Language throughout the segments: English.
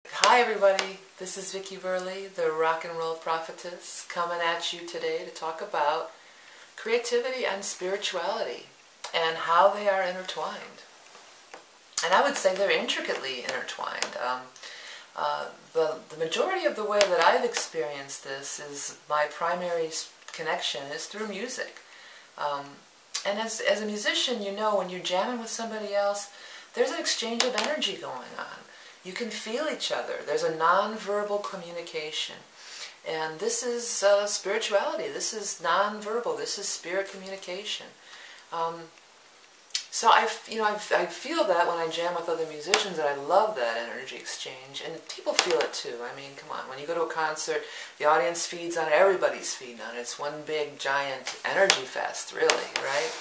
Hi everybody, this is Vicki Burley, the rock and roll prophetess, coming at you today to talk about creativity and spirituality and how they are intertwined. And I would say they're intricately intertwined. The majority of the way that I've experienced this is my primary connection is through music. And as a musician, you know, when you're jamming with somebody else, there's an exchange of energy going on. You can feel each other. There's a non-verbal communication. And this is spirituality. This is non-verbal. This is spirit communication. So I feel that when I jam with other musicians, that I love that energy exchange. And people feel it too. I mean, come on. When you go to a concert, the audience feeds on it. Everybody's feeding on it. It's one big, giant energy fest, really, right?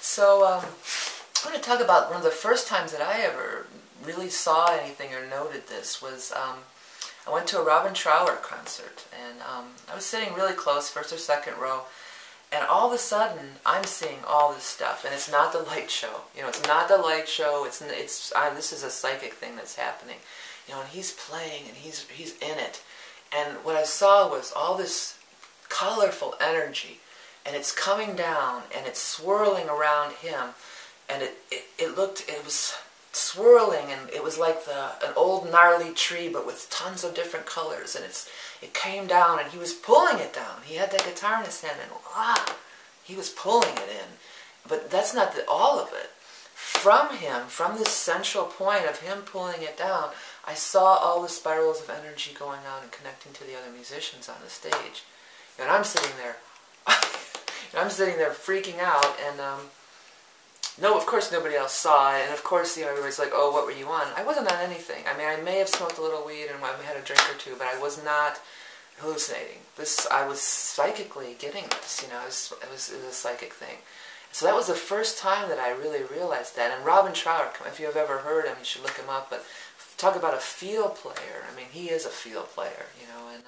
So I'm going to talk about one of the first times that I ever really saw anything or noted this was I went to a Robin Trower concert, and I was sitting really close, first or second row, and all of a sudden I'm seeing all this stuff, and it's not the light show. You know, it's not the light show. This is a psychic thing that's happening. You know, and he's playing, and he's in it, and what I saw was all this colorful energy, and it's coming down, and it's swirling around him, and it was swirling, and it was like an old gnarly tree, but with tons of different colors, and it came down, and he was pulling it down. He had that guitar in his hand, and he was pulling it in. But that's not all of it. From him, from this central point of him pulling it down, I saw all the spirals of energy going on and connecting to the other musicians on the stage. And I'm sitting there, freaking out, and no, of course nobody else saw it, and of course, you know, everybody's like, oh, what were you on? I wasn't on anything. I mean, I may have smoked a little weed and I had a drink or two, but I was not hallucinating. I was psychically getting this, you know, it was a psychic thing. So that was the first time that I really realized that. And Robin Trower, if you have ever heard him, you should look him up, but talk about a field player. I mean, he is a field player, you know, and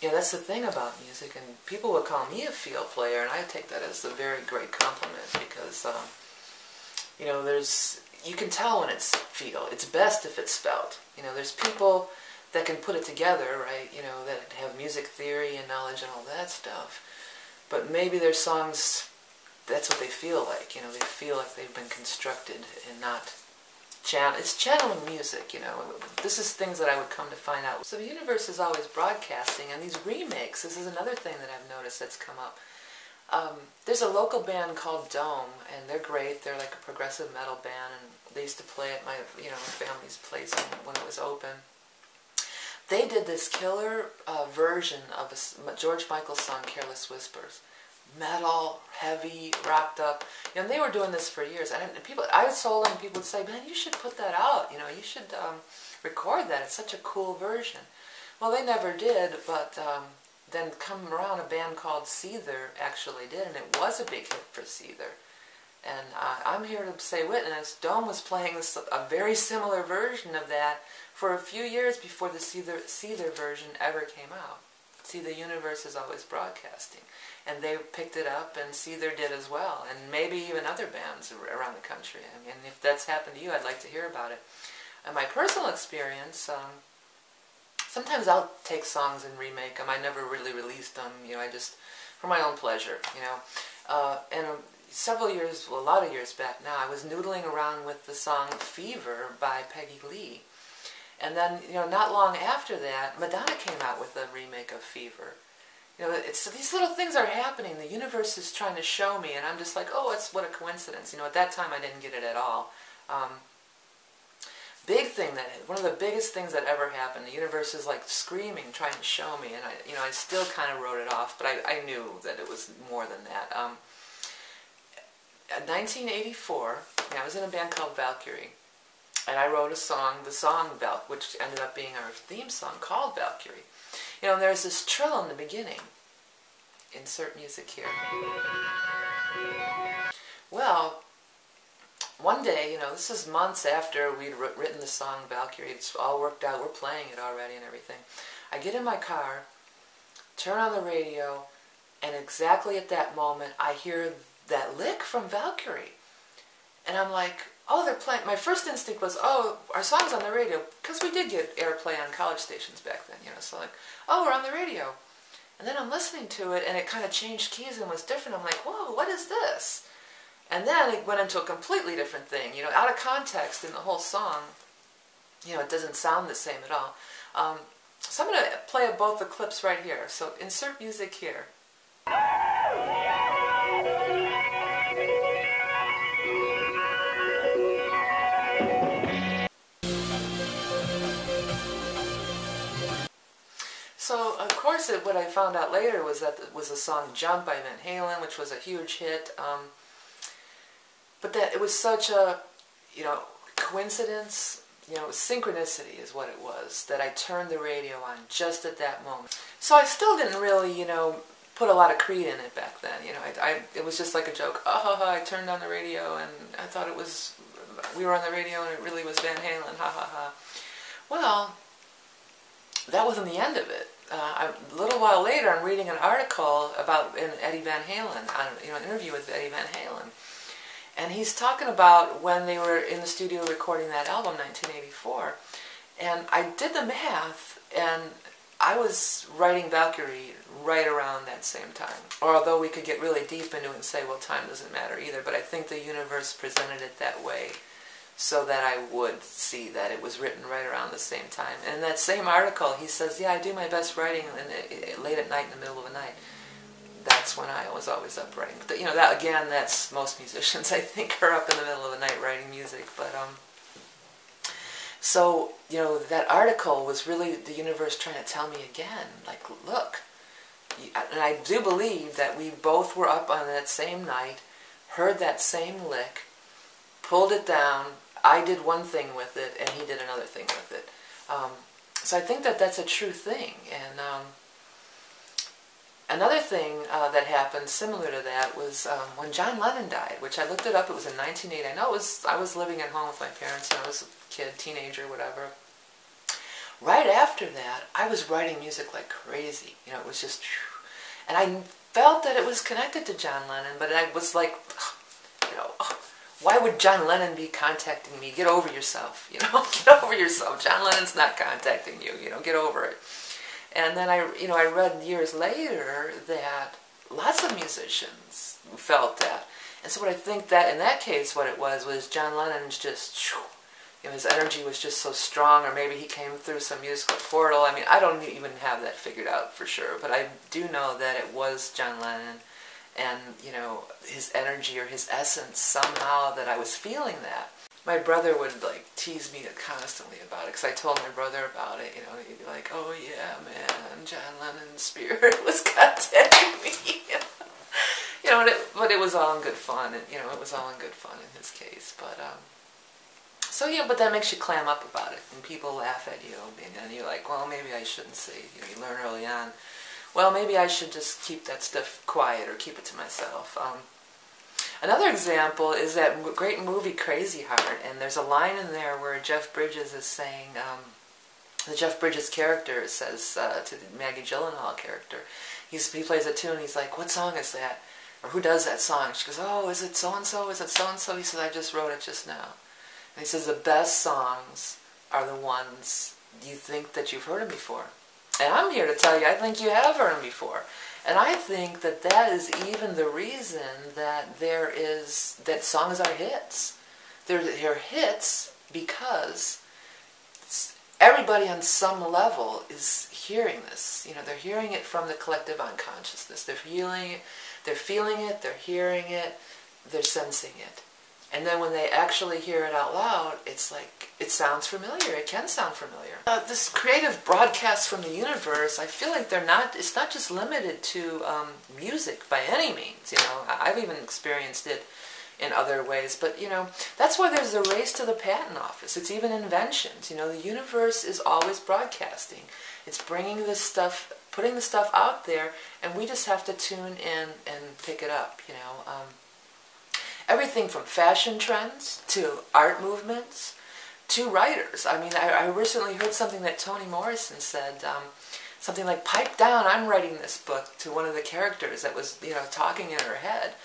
yeah, that's the thing about music, and people would call me a field player, and I take that as a very great compliment, because you know, you can tell when it's feel. It's best if it's felt. You know, there's people that can put it together, right? You know, that have music theory and knowledge and all that stuff. But maybe their songs, that's what they feel like. You know, they feel like they've been constructed and not it's channeling music, you know. This is things that I would come to find out. So the universe is always broadcasting, and these remakes, this is another thing that I've noticed that's come up. There's a local band called Dome, and they're great. They're like a progressive metal band, and they used to play at my family's place when it was open. They did this killer version of a George Michael song, Careless Whispers. Metal, heavy, rocked up. You know, and they were doing this for years. And I told them, people would say, man, you should put that out. You know, you should record that. It's such a cool version. Well, they never did, but then come around, a band called Seether actually did, and it was a big hit for Seether. And I'm here to say witness, Dome was playing a very similar version of that for a few years before the Seether version ever came out. See, the universe is always broadcasting. And they picked it up, and Seether did as well, and maybe even other bands around the country. I mean, if that's happened to you, I'd like to hear about it. And my personal experience, sometimes I'll take songs and remake them. I never really released them, you know, I just, for my own pleasure, you know. And a lot of years back now, I was noodling around with the song Fever by Peggy Lee. And then, you know, not long after that, Madonna came out with a remake of Fever. You know, these little things are happening. The universe is trying to show me, and I'm just like, oh, what a coincidence. You know, at that time I didn't get it at all. One of the biggest things that ever happened, the universe is like screaming, trying to show me, and I still kind of wrote it off, but I knew that it was more than that. In 1984, I was in a band called Valkyrie, and I wrote the song which ended up being our theme song, called Valkyrie. You know, and there's this trill in the beginning. Insert music here. Well, one day, you know, this is months after we'd written the song Valkyrie. It's all worked out. We're playing it already and everything. I get in my car, turn on the radio, and exactly at that moment, I hear that lick from Valkyrie. And I'm like, oh, they're playing. My first instinct was, oh, our song's on the radio, because we did get airplay on college stations back then, you know, so like, oh, we're on the radio. And then I'm listening to it, and it kind of changed keys and was different. I'm like, whoa, what is this? And then it went into a completely different thing, you know, out of context in the whole song. You know, it doesn't sound the same at all. So I'm going to play both the clips right here. So insert music here. So, of course, what I found out later was that it was the song Jump by Van Halen, which was a huge hit. But that it was such a, you know, coincidence, you know, synchronicity is what it was, that I turned the radio on just at that moment. So I still didn't really, you know, put a lot of creed in it back then. You know, it was just like a joke. Oh, ha, ha, I turned on the radio and I thought it was, we were on the radio and it really was Van Halen, ha, ha, ha. Well, that wasn't the end of it. A little while later, I'm reading an article about Eddie Van Halen, you know, an interview with Eddie Van Halen, and he's talking about when they were in the studio recording that album, 1984, and I did the math, and I was writing Valkyrie right around that same time. Or although we could get really deep into it and say, well, time doesn't matter either, but I think the universe presented it that way, so that I would see that it was written right around the same time. And in that same article, he says, yeah, I do my best writing late at night in the middle of the night. That's when I was always up writing. But, you know, that again, that's most musicians, I think, are up in the middle of the night writing music. But, so, you know, that article was really the universe trying to tell me again, like, look. And I do believe that we both were up on that same night, heard that same lick, pulled it down. I did one thing with it, and he did another thing with it. So I think that that's a true thing. And another thing that happened similar to that was when John Lennon died, which I looked it up. It was in 1980. I know I was living at home with my parents, and I was a kid, teenager, whatever. Right after that, I was writing music like crazy. You know, it was just, and I felt that it was connected to John Lennon, but I was like, you know, why would John Lennon be contacting me? Get over yourself, you know, get over yourself. John Lennon's not contacting you, you know, get over it. And then I read years later that lots of musicians felt that. And so what I think that in that case what it was John Lennon's just, you know, his energy was just so strong, or maybe he came through some musical portal. I mean, I don't even have that figured out for sure, but I do know that it was John Lennon. And, you know, his energy or his essence, somehow that I was feeling that. My brother would, like, tease me constantly about it, because I told my brother about it, you know, he'd be like, oh yeah, man, John Lennon's spirit was contacting me, you know, but it was all in good fun, and, you know, it was all in good fun in his case, but, so yeah, but that makes you clam up about it, and people laugh at you, and you're like, well, maybe I shouldn't say, you know, you learn early on, well, maybe I should just keep that stuff quiet or keep it to myself. Another example is that great movie Crazy Heart, and there's a line in there where Jeff Bridges is saying, the Jeff Bridges character says to the Maggie Gyllenhaal character, he plays a tune, he's like, what song is that? Or who does that song? She goes, oh, is it so-and-so? Is it so-and-so? He says, I just wrote it just now. And he says, the best songs are the ones you think that you've heard them before. And I'm here to tell you, I think you have heard them before. And I think that that is even the reason that that songs are hits. They're hits because everybody on some level is hearing this. You know, they're hearing it from the collective unconsciousness. They're feeling it, they're hearing it, they're sensing it. And then when they actually hear it out loud, it's like, it sounds familiar. It can sound familiar. This creative broadcast from the universe, I feel like it's not just limited to music by any means. You know, I've even experienced it in other ways. But, you know, that's why there's a race to the patent office. It's even inventions. You know, the universe is always broadcasting. It's bringing this stuff, putting the stuff out there, and we just have to tune in and pick it up, you know. Everything from fashion trends to art movements to writers. I mean, I recently heard something that Toni Morrison said, something like, pipe down, I'm writing this book, to one of the characters that was, you know, talking in her head.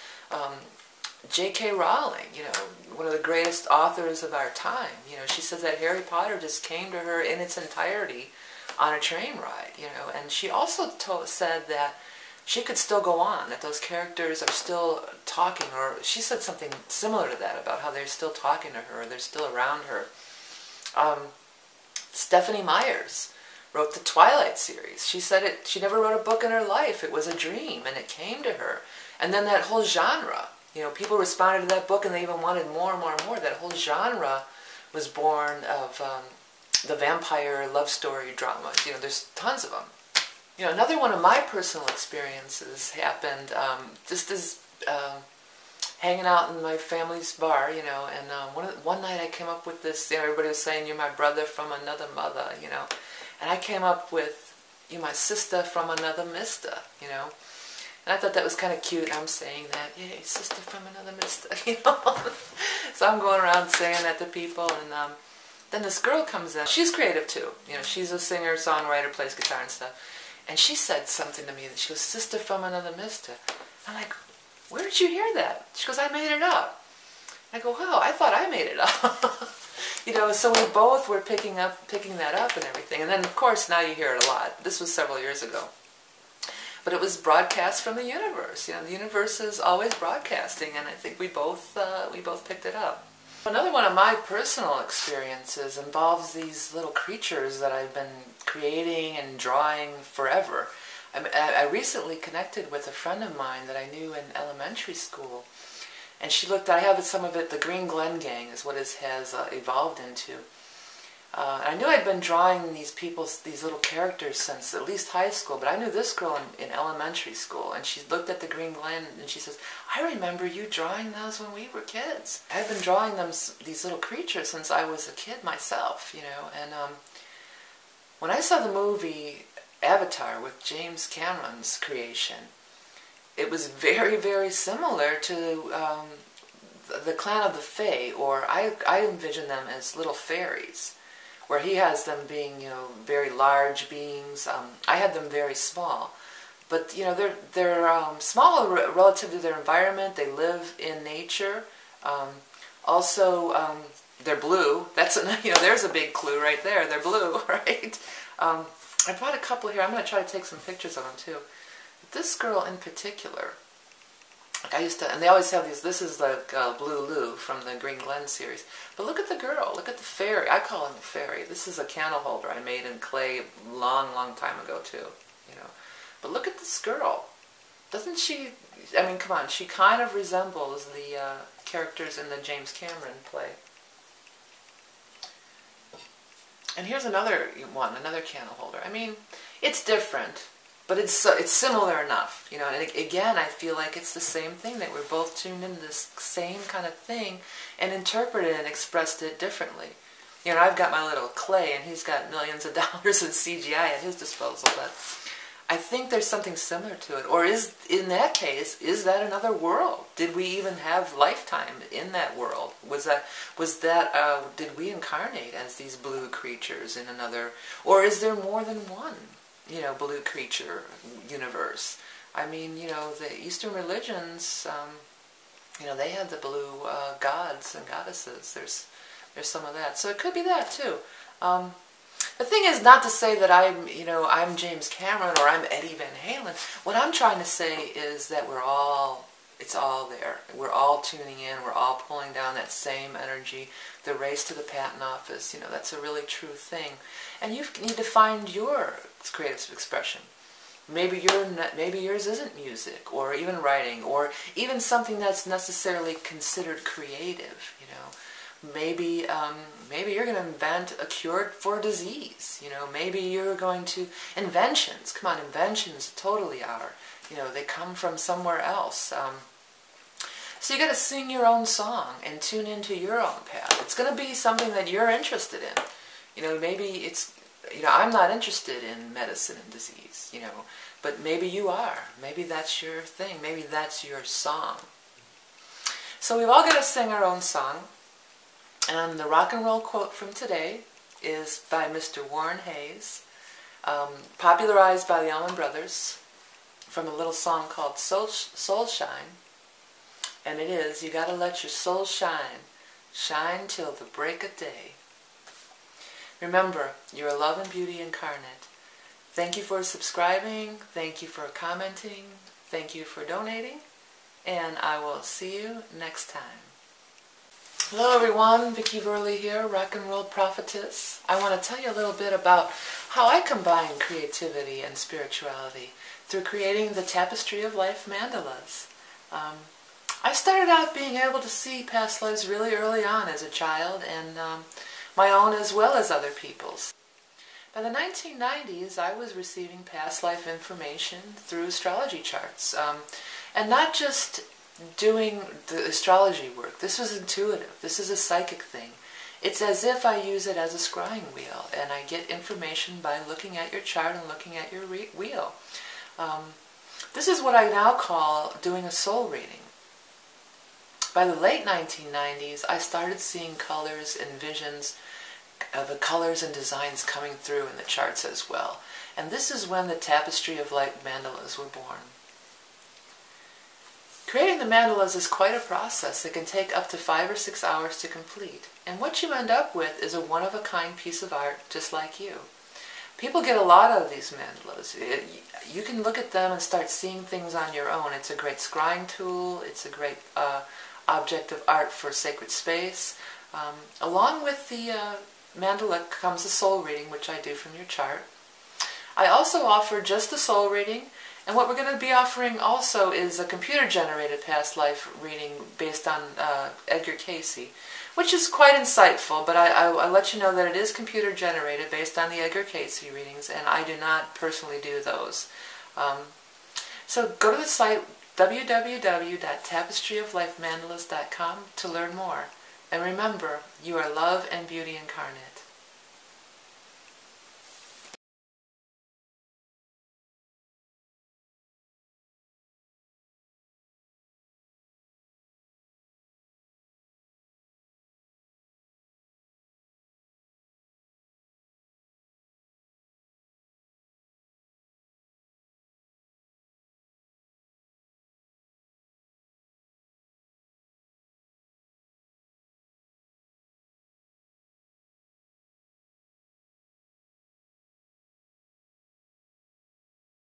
J.K. Rowling, you know, one of the greatest authors of our time. You know, she says that Harry Potter just came to her in its entirety on a train ride, you know, and she also said that she could still go on, that those characters are still talking, or she said something similar to that about how they're still talking to her, or they're still around her. Stephanie Myers wrote the Twilight series. She said she never wrote a book in her life. It was a dream, and it came to her. And then that whole genre, you know, people responded to that book, and they even wanted more and more and more. That whole genre was born of the vampire love story dramas. You know, there's tons of them. You know, another one of my personal experiences happened just as hanging out in my family's bar, you know, and one night I came up with this, you know, everybody was saying, "You're my brother from another mother," you know, and I came up with, "You're my sister from another mister," you know, and I thought that was kind of cute. I'm saying that, "Yeah, sister from another mister," you know, so I'm going around saying that to people, and then this girl comes in. She's creative too, you know, she's a singer, songwriter, plays guitar and stuff, and she said something to me that she goes, "Sister from another mister." I'm like, "Where did you hear that?" She goes, "I made it up." I go, "Wow, I thought I made it up." You know, so we both were picking that up and everything. And then, of course, now you hear it a lot. This was several years ago. But it was broadcast from the universe. You know, the universe is always broadcasting, and I think we both picked it up. Another one of my personal experiences involves these little creatures that I've been creating and drawing forever. I recently connected with a friend of mine that I knew in elementary school, and she looked, I have some of it, the Green Glen Gang is what it has evolved into. I knew I'd been drawing these little characters since at least high school, but I knew this girl in elementary school, and she looked at the Green Glen and she says, "I remember you drawing those when we were kids." I've been drawing these little creatures since I was a kid myself, you know, and when I saw the movie Avatar with James Cameron's creation, it was very, very similar to the clan of the Fae, or I envision them as little fairies, where he has them being, you know, very large beings. I had them very small, but you know, they're small relative to their environment. They live in nature. Also, they're blue. That's you know, there's a big clue right there. They're blue, right? I brought a couple here. I'm going to try to take some pictures of them too. But this girl in particular, like I used to, and they always have these, this is like Blue Lou from the Green Glen series. But look at the girl, look at the fairy. I call him the fairy. This is a candle holder I made in clay long, long time ago too, you know. But look at this girl. Doesn't she, I mean, come on, she kind of resembles the characters in the James Cameron play. And here's another one, another candle holder. I mean, it's different, but it's similar enough, you know. And again, I feel like it's the same thing, that we're both tuned into this same kind of thing and interpreted and expressed it differently. You know, I've got my little clay, and he's got millions of dollars of CGI at his disposal, but I think there's something similar to it. Or is, in that case, is that another world? Did we even have lifetime in that world? Did we incarnate as these blue creatures in another, or is there more than one, you know, blue creature universe? I mean, you know, the Eastern religions, you know, they had the blue gods and goddesses. There's some of that. So it could be that too. The thing is not to say that I'm James Cameron or I'm Eddie Van Halen. What I'm trying to say is that it's all there. We're all tuning in. We're all pulling down that same energy. The race to the patent office, you know, that's a really true thing. And you need to find your creative expression. Maybe yours isn't music, or even writing, or even something that's necessarily considered creative, you know. Maybe you're going to invent a cure for a disease. You know, maybe you're going to inventions. Come on, inventions totally are. You know, they come from somewhere else. So you got to sing your own song and tune into your own path. It's going to be something that you're interested in. You know, maybe it's, you know, I'm not interested in medicine and disease. You know, but maybe you are. Maybe that's your thing. Maybe that's your song. So we've all got to sing our own song. And the rock and roll quote from today is by Mr. Warren Hayes, popularized by the Allman Brothers, from a little song called Soul Shine. And it is, you got to let your soul shine. Shine till the break of day. Remember, you're love and beauty incarnate. Thank you for subscribing. Thank you for commenting. Thank you for donating. And I will see you next time. Hello everyone, Vicki Burley here, Rock and Roll Prophetess. I want to tell you a little bit about how I combine creativity and spirituality through creating the Tapestry of Life mandalas. I started out being able to see past lives really early on as a child, and my own as well as other people's. By the 1990s, I was receiving past life information through astrology charts, and not just doing the astrology work. This was intuitive. This is a psychic thing. It's as if I use it as a scrying wheel, and I get information by looking at your chart and looking at your wheel. This is what I now call doing a soul reading. By the late 1990s, I started seeing colors and visions, the colors and designs coming through in the charts as well. And this is when the Tapestry of Light mandalas were born. Creating the mandalas is quite a process. It can take up to 5 or 6 hours to complete. And what you end up with is a one-of-a-kind piece of art just like you. People get a lot out of these mandalas. You can look at them and start seeing things on your own. It's a great scrying tool. It's a great object of art for sacred space. Along with the mandala comes a soul reading, which I do from your chart. I also offer just the soul reading, and what we're going to be offering also is a computer-generated past life reading based on Edgar Cayce, which is quite insightful, but I let you know that it is computer-generated based on the Edgar Cayce readings, and I do not personally do those. So go to the site www.tapestryoflifemandalas.com to learn more. And remember, you are love and beauty incarnate.